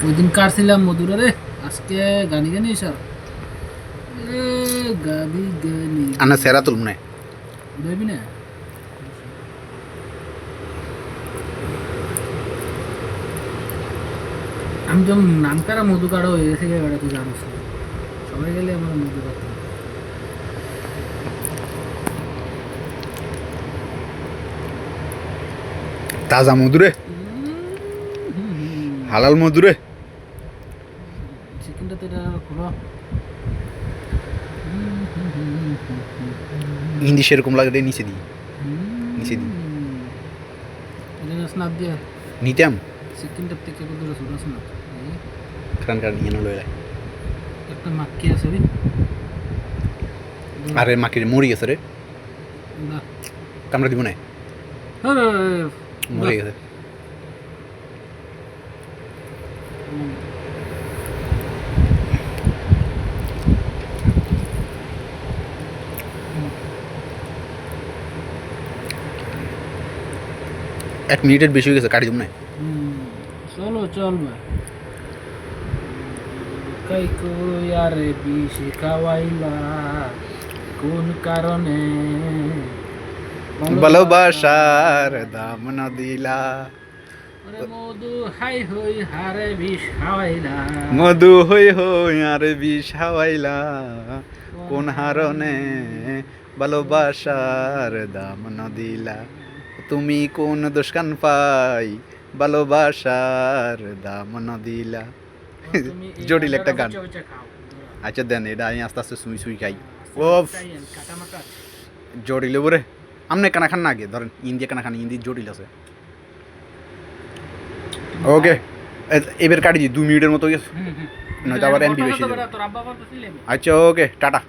ওই দিন কাটছিলাম মধুরা রে, আজকে গানি গানি স্যার গাবি গানি আনা সেরা তুলব না দেবি না। আমি তো নাম কারা মধু কাড়া হয়ে গেছে বেড়া, তুই জানিস না। সবাই গেলে আমার মধু কাটতে তাজা মধুরে, হালাল মধুরে। চিকেনটা তো এটা খুব হিন্দি সেরকম লাগে, নিচে দিই নিচে দিই এটা স্নাপ দিয়ে নিতাম চিকেনটার থেকে কত ছোট স্নাপ কারণ কারণ ইয়ে লইলে একটা মাক্কি আছে রে। আরে মাকির মরি গেছে রে, না কামড়া দিব না, মরে গেছে। এক মিনিটের বেশি হয়ে গেছে, কাটি দিব না। চলো চল ভাই কাই কই আরে বিষ খাওয়াইলা কোন কারণে ভালোবাসার দাম না দিলা, ওরে মধু হাই হই হারে বিষ খাওয়াইলা মধু হই হই আর বিষ হাওয়াইলা, কোন হারণে ভালোবাসার দাম না দিলা, তুমি কোন দোষকান পাই ভালোবাসার দাম না দিলা। জটিল একটা গান। আচ্ছা দেন, এটা আমি আস্তে আস্তে সুই সুই খাই। ও জটিল বরে আমনে কানা খান না, আগে ধরেন ইন্ডিয়া কানা খান, হিন্দি জটিল আছে। ওকে এবার কাটি দিই, 2 মিনিটের মতো গেছে, নয়তো আবার এমবি বেশি যাবে। আচ্ছা ওকে টাটা।